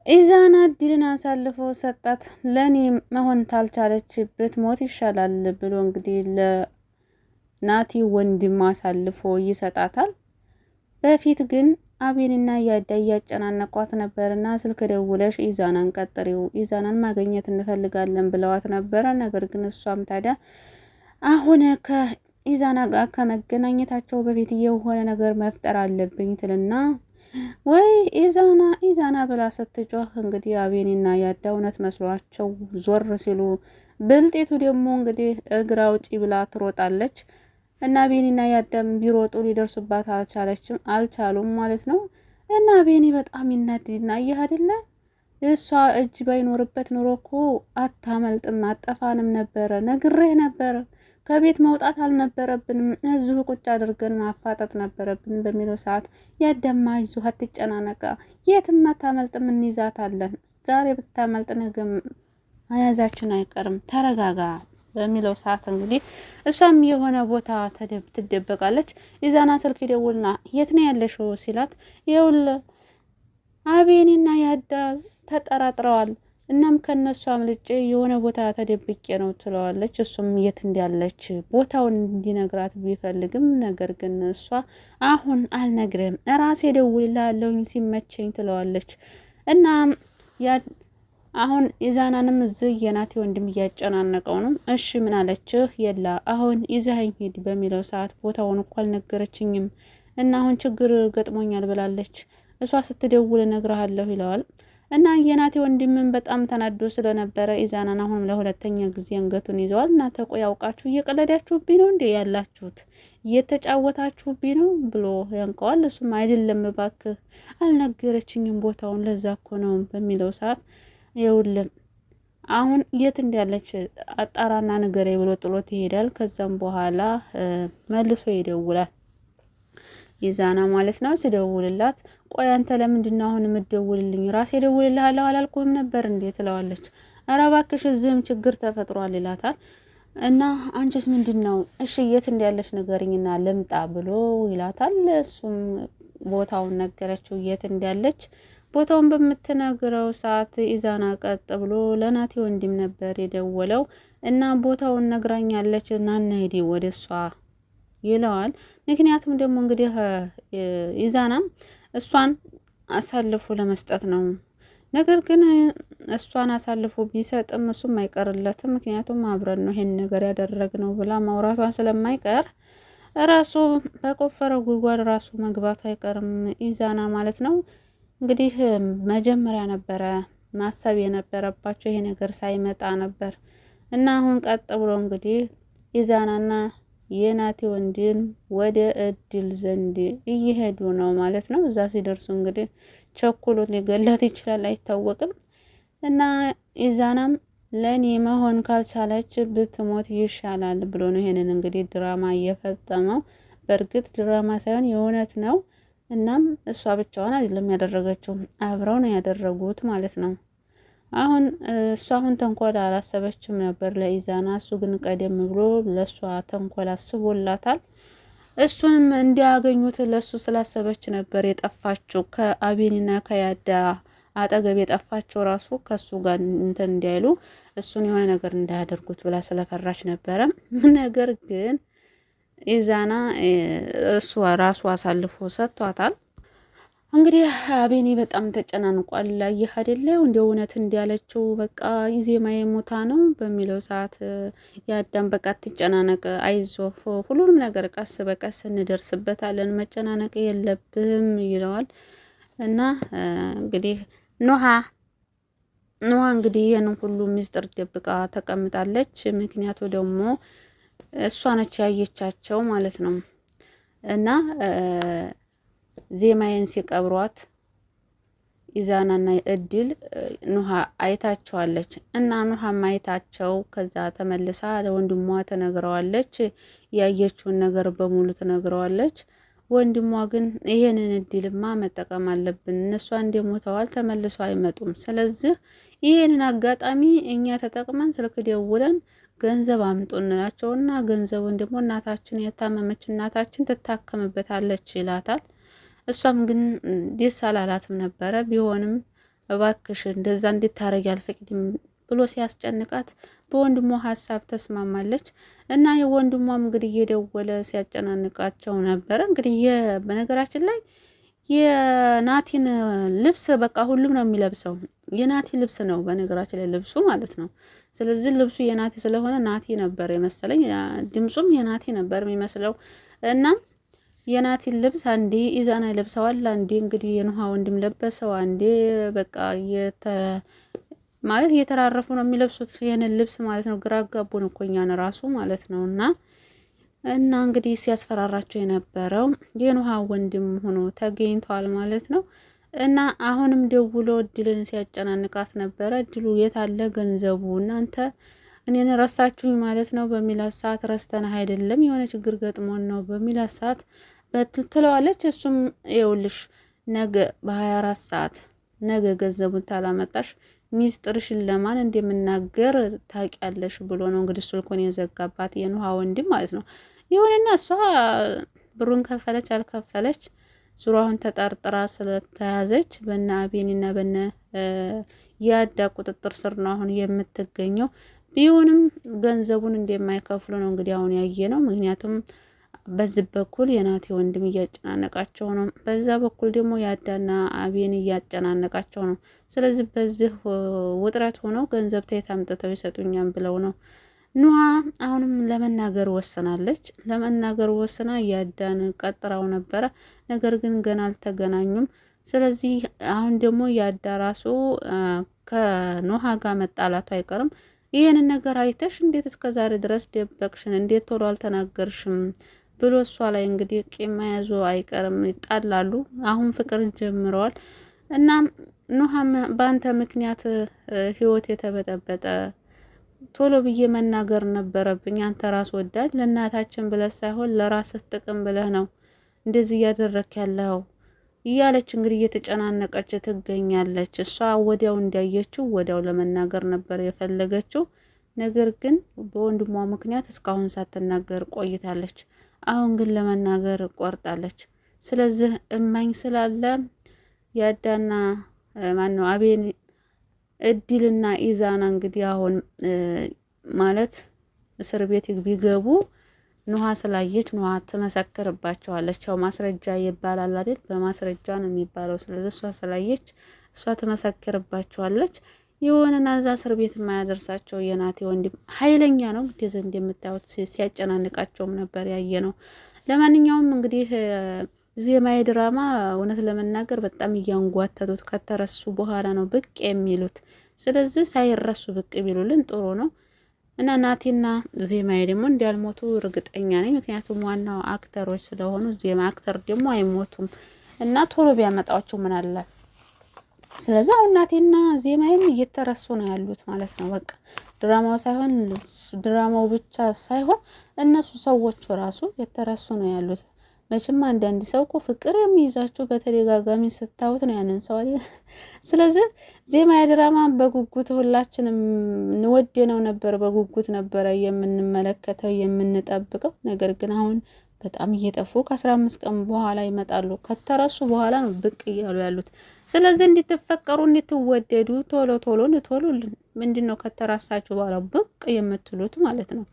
ኢዛና እድልን አሳልፎ ሰጣት። ለኔ መሆን ታልቻለች ብትሞት ይሻላል ብሎ እንግዲህ ለናቲ ወንድም አሳልፎ ይሰጣታል። በፊት ግን አቤልና ያዳ እያጨናነቋት ነበርና ስልክ ደውለሽ ኢዛናን ቀጥሪው፣ ኢዛናን ማግኘት እንፈልጋለን ብለዋት ነበረ። ነገር ግን እሷም ታዲያ አሁን ከኢዛና ጋር ከመገናኘታቸው በፊት የሆነ ነገር መፍጠር አለብኝ ትልና ወይ ኢዛና ብላ ስትጮህ እንግዲህ አቤኒና ያዳ እውነት መስሏቸው ዞር ሲሉ ብልጤቱ ደግሞ እንግዲህ እግራ ውጪ ብላ ትሮጣለች እና አቤኒና ያዳም ቢሮጡ ሊደርሱባት አልቻሉም ማለት ነው። እና አቤኒ በጣም ይናድድና ይህ አይደለ እሷ እጅ ባይኖርበት ኑሮ እኮ አታመልጥም፣ አጠፋንም ነበረ፣ ነግሬህ ነበረ፣ ከቤት መውጣት አልነበረብንም፣ እዚሁ ቁጭ አድርገን ማፋጠጥ ነበረብን በሚለው ሰዓት ያደማ ይዞ አትጨናነቃ፣ የትም አታመልጥም፣ እንይዛታለን፣ ዛሬ ብታመልጥ ነገም መያዛችን አይቀርም፣ ተረጋጋ በሚለው ሰዓት እንግዲህ እሷም የሆነ ቦታ ትደበቃለች። ኢዛና ስልክ ይደውልና የት ነው ያለሽው ሲላት ይኸውልህ አቤኒና ያዳ ተጠራጥረዋል፣ እናም ከነሱ አምልጬ የሆነ ቦታ ተደብቄ ነው ትለዋለች። እሱም የት እንዳለች ቦታውን እንዲነግራት ቢፈልግም ነገር ግን እሷ አሁን አልነግርህም ራሴ እደውልልሃለሁኝ ሲመቸኝ ትለዋለች። እና አሁን ኢዛናንም እዚህ የናቲ ወንድም እያጨናነቀው ነው። እሺ ምን አለችህ? የላ አሁን ይዘኸኝ ሂድ በሚለው ሰዓት ቦታውን እኮ አልነገረችኝም እና አሁን ችግር ገጥሞኛል ብላለች፣ እሷ ስትደውል እነግርሃለሁ ይለዋል። እና የናቲ ወንድምን በጣም ተናዶ ስለነበረ ኢዛናን አሁን ለሁለተኛ ጊዜ አንገቱን ይዘዋል። እና ተቆይ አውቃችሁ እየቀለዳችሁብኝ ነው እንዴ ያላችሁት? እየተጫወታችሁብኝ ነው ብሎ ያንቀዋል። እሱም አይደለም እባክህ አልነገረችኝም ቦታውን ለዛ እኮ ነው በሚለው ሰዓት ይኸውልህ አሁን የት እንዳለች አጣራና ንገሬ ብሎ ጥሎት ይሄዳል። ከዛም በኋላ መልሶ ይደውላል ኢዛና ማለት ነው። ሲደውልላት ቆይ አንተ ለምንድን ነው አሁን የምትደውልልኝ? ራሴ እደውልልሃለሁ አላልኩህም ነበር እንዴ ትለዋለች። ኧረ እባክሽ እዚህም ችግር ተፈጥሯል ይላታል። እና አንቺስ ምንድን ነው? እሺ የት እንዳለች ንገሪኝና ልምጣ ብሎ ይላታል። እሱም ቦታውን ነገረችው የት እንዳለች። ቦታውን በምትነግረው ሰዓት ኢዛና ቀጥ ብሎ ለናቲ ወንድም ነበር የደወለው እና ቦታውን ነግራኛለች እና እንሂድ ወደ እሷ ይለዋል። ምክንያቱም ደግሞ እንግዲህ ኢዛናም እሷን አሳልፎ ለመስጠት ነው። ነገር ግን እሷን አሳልፎ ቢሰጥም እሱም አይቀርለትም። ምክንያቱም አብረን ነው ይሄን ነገር ያደረግነው ብላ ማውራቷን ስለማይቀር ራሱ በቆፈረው ጉድጓድ ራሱ መግባቱ አይቀርም ኢዛና ማለት ነው። እንግዲህ መጀመሪያ ነበረ ማሰብ የነበረባቸው ይሄ ነገር ሳይመጣ ነበር እና አሁን ቀጥ ብሎ እንግዲህ ኢዛናና የናቲ ወንድም ወደ እድል ዘንድ እየሄዱ ነው ማለት ነው። እዛ ሲደርሱ እንግዲህ ቸኩሎ ሊገላት ይችላል አይታወቅም። እና ኢዛናም ለኔ መሆን ካልቻለች ብትሞት ይሻላል ብሎ ነው ይሄንን እንግዲህ ድራማ እየፈጸመው። በእርግጥ ድራማ ሳይሆን የእውነት ነው። እናም እሷ ብቻዋን አይደለም ያደረገችው፣ አብረው ነው ያደረጉት ማለት ነው። አሁን እሷ አሁን ተንኮል አላሰበችም ነበር ለኢዛና። እሱ ግን ቀደም ብሎ ለእሷ ተንኮል አስቦላታል። እሱንም እንዲያገኙት ለእሱ ስላሰበች ነበር የጠፋችው። ከአቤኒና ከያዳ አጠገብ የጠፋቸው ራሱ ከእሱ ጋር እንትን እንዲያይሉ እሱን የሆነ ነገር እንዳያደርጉት ብላ ስለፈራች ነበረ። ነገር ግን ኢዛና እሱ ራሱ አሳልፎ ሰጥቷታል። እንግዲህ አቤኒ በጣም ተጨናንቋል። ላየህ አይደለ እንደ እውነት እንዲያለችው በቃ ኢዜማዬ ሞታ ነው በሚለው ሰዓት ያዳም በቃ ትጨናነቅ፣ አይዞህ ሁሉንም ነገር ቀስ በቀስ እንደርስበታለን፣ መጨናነቅ የለብህም ይለዋል። እና እንግዲህ ኖሃ እንግዲህ ይህንን ሁሉ ሚስጥር ደብቃ ተቀምጣለች። ምክንያቱ ደግሞ እሷ ነች ያየቻቸው ማለት ነው። እና ዜማዬን ሲቀብሯት ኢዛናና እድል ኑሃ አይታቸዋለች። እና ኑሃ ማየታቸው ከዛ ተመልሳ ለወንድሟ ትነግረዋለች። ያየችውን ነገር በሙሉ ትነግረዋለች። ወንድሟ ግን ይሄንን እድልማ መጠቀም አለብን፣ እነሷ እንደሞተዋል ተመልሰው አይመጡም። ስለዚህ ይሄንን አጋጣሚ እኛ ተጠቅመን ስልክ ደውለን ገንዘብ አምጡ እንላቸውና ገንዘቡን ደግሞ እናታችን የታመመች እናታችን ትታከምበታለች ይላታል። እሷም ግን ደስ አላላትም ነበረ። ቢሆንም እባክሽ እንደዛ እንድታረጊ አልፈቅድም ብሎ ሲያስጨንቃት በወንድሟ ሀሳብ ተስማማለች። እና የወንድሟም እንግዲህ እየደወለ ሲያጨናንቃቸው ነበረ። እንግዲህ በነገራችን ላይ የናቲን ልብስ በቃ ሁሉም ነው የሚለብሰው። የናቲ ልብስ ነው በነገራችን ላይ ልብሱ ማለት ነው። ስለዚህ ልብሱ የናቲ ስለሆነ ናቲ ነበር የመሰለኝ፣ ድምፁም የናቲ ነበር የሚመስለው። እና የናቲን ልብስ አንዴ ኢዛና ለብሰዋል፣ አንዴ እንግዲህ የኑሃ ወንድም ለበሰው፣ አንዴ በቃ ማለት እየተራረፉ ነው የሚለብሱት ይሄንን ልብስ ማለት ነው። ግራ አጋቡን እኮ እኛን ራሱ ማለት ነው። እና እንግዲህ ሲያስፈራራቸው የነበረው የኑሃ ወንድም ሆኖ ተገኝቷል ማለት ነው። እና አሁንም ደውሎ እድልን ሲያጨናንቃት ነበረ። እድሉ የት አለ ገንዘቡ? እናንተ እኔን ረሳችሁኝ ማለት ነው በሚላት ሰዓት ረስተን አይደለም የሆነ ችግር ገጥሞን ነው በሚላት ሰዓት ትለዋለች። እሱም ይኸውልሽ ነገ በ24 ሰዓት ነገ ገንዘቡን ታላመጣሽ ሚስጥርሽን ለማን እንደምናገር ታውቂያለሽ ብሎ ነው እንግዲህ ስልኩን የዘጋባት የኑሃ ወንድም ማለት ነው። ይሁንና እሷ ብሩን ከፈለች አልከፈለች ዙሪያውን ተጠርጥራ ስለተያዘች በነ አቤኒና በነ ያዳ ቁጥጥር ስር ነው አሁን የምትገኘው። ቢሆንም ገንዘቡን እንደማይከፍሉ ነው እንግዲህ አሁን ያየ ነው። ምክንያቱም በዚህ በኩል የናቲ ወንድም እያጨናነቃቸው ነው፣ በዛ በኩል ደግሞ ያዳና አቤን እያጨናነቃቸው ነው። ስለዚህ በዚህ ውጥረት ሆነው ገንዘብ ተየት አምጥተው ይሰጡኛል ብለው ነው። ኑሃ አሁንም ለመናገር ወስናለች። ለመናገር ወስና ያዳን ቀጥራው ነበረ፣ ነገር ግን ገና አልተገናኙም። ስለዚህ አሁን ደግሞ ያዳ ራሱ ከኑሃ ጋር መጣላቱ አይቀርም። ይሄንን ነገር አይተሽ እንዴት እስከዛሬ ድረስ ደበቅሽን? እንዴት ቶሎ አልተናገርሽም? ብሎ እሷ ላይ እንግዲህ ቂም መያዙ አይቀርም። ይጣላሉ። አሁን ፍቅር ጀምረዋል። እና ኑሃም በአንተ ምክንያት ህይወት የተበጠበጠ ቶሎ ብዬ መናገር ነበረብኝ። አንተ ራስ ወዳድ ለእናታችን ብለህ ሳይሆን ለራስህ ጥቅም ብለህ ነው እንደዚህ እያደረክ ያለው እያለች እንግዲህ እየተጨናነቀች ትገኛለች። እሷ ወዲያው እንዳየችው ወዲያው ለመናገር ነበር የፈለገችው። ነገር ግን በወንድሟ ምክንያት እስካሁን ሳትናገር ቆይታለች። አሁን ግን ለመናገር ቆርጣለች። ስለዚህ እማኝ ስላለ ያዳና ማነው አቤን እድልና ኢዛና እንግዲህ አሁን ማለት እስር ቤት ቢገቡ ኑሃ ስላየች ኑሃ ትመሰክርባቸዋለች። ያው ማስረጃ ይባላል አይደል? በማስረጃ ነው የሚባለው። ስለዚህ እሷ ስላየች እሷ ትመሰክርባቸዋለች። የሆነና እዛ እስር ቤት የማያደርሳቸው የናቲ ወንድም ኃይለኛ ነው። እንግዲህ እንደምታዩት ሲያጨናንቃቸውም ነበር ያየ ነው። ለማንኛውም እንግዲህ ዜማዊ ድራማ እውነት ለመናገር በጣም እያንጓተቱት ከተረሱ በኋላ ነው ብቅ የሚሉት። ስለዚህ ሳይረሱ ብቅ ቢሉልን ጥሩ ነው። እና ናቲና ዜማዬ ደግሞ እንዳልሞቱ እርግጠኛ ነኝ። ምክንያቱም ዋናው አክተሮች ስለሆኑ ዜማ አክተር ደግሞ አይሞቱም እና ቶሎ ቢያመጣቸው ምን አለ። ስለዚህ አሁን ናቲና ዜማዬም እየተረሱ ነው ያሉት ማለት ነው። በቃ ድራማው ብቻ ሳይሆን እነሱ ሰዎቹ ራሱ የተረሱ ነው ያሉት። መቼም አንዳንድ ሰው እኮ ፍቅር የሚይዛችሁ በተደጋጋሚ ስታዩት ነው ያንን ሰው አይደል? ስለዚህ ዜማዬ ድራማ በጉጉት ሁላችንም እንወደነው ነበር፣ በጉጉት ነበረ የምንመለከተው የምንጠብቀው። ነገር ግን አሁን በጣም እየጠፉ ከ15 ቀን በኋላ ይመጣሉ። ከተረሱ በኋላ ነው ብቅ እያሉ ያሉት። ስለዚህ እንድትፈቀሩ እንድትወደዱ ቶሎ ምንድነው ከተራሳችሁ በኋላ ብቅ የምትሉት ማለት ነው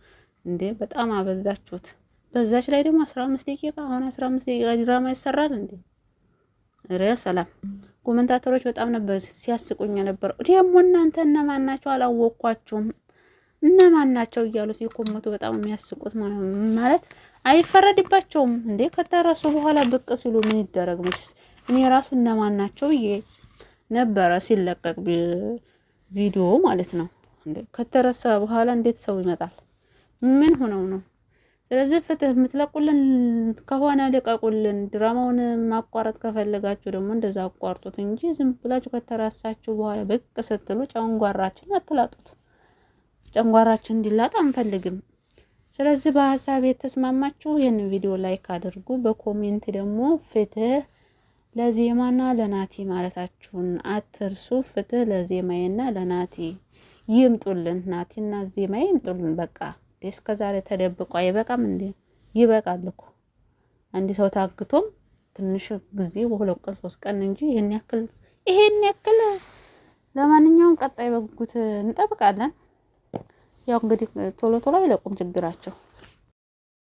እንዴ? በጣም አበዛችሁት። በዛች ላይ ደግሞ 15 ደቂቃ አሁን 15 ደቂቃ ድራማ ይሰራል እንዴ? ኧረ ሰላም። ኮሜንታተሮች በጣም ነበር ሲያስቁኝ ነበር። ደግሞ እናንተ እነማን ናቸው አላወቅኳችሁም፣ እነማን ናቸው እያሉ ሲኮመቱ በጣም የሚያስቁት ማለት አይፈረድባቸውም እንዴ? ከተረሱ በኋላ ብቅ ሲሉ ምን ይደረግ? መችስ እኔ ራሱ እነማን ናቸው ብዬ ነበረ ሲለቀቅ ቪዲዮ ማለት ነው እንዴ። ከተረሳ በኋላ እንዴት ሰው ይመጣል? ምን ሆነው ነው? ስለዚህ ፍትህ የምትለቁልን ከሆነ ልቀቁልን። ድራማውን ማቋረጥ ከፈለጋችሁ ደግሞ እንደዛ አቋርጡት እንጂ ዝም ብላችሁ ከተራሳችሁ በኋላ ብቅ ስትሉ ጨንጓራችን አትላጡት። ጨንጓራችን እንዲላጥ አንፈልግም። ስለዚህ በሀሳብ የተስማማችሁ ይህንን ቪዲዮ ላይክ አድርጉ። በኮሜንት ደግሞ ፍትህ ለዜማና ለናቲ ማለታችሁን አትርሱ። ፍትህ ለዜማዬና ለናቲ ይምጡልን። ናቲና ዜማዬ ይምጡልን። በቃ እስከ ዛሬ ተደብቆ አይበቃም እንዴ? ይበቃል እኮ አንድ ሰው ታግቶም ትንሽ ጊዜ 2 ቀን 3 ቀን እንጂ ይሄን ያክል ለማንኛውም ቀጣይ በጉጉት እንጠብቃለን። ያው እንግዲህ ቶሎ ቶሎ አይለቁም ችግራቸው።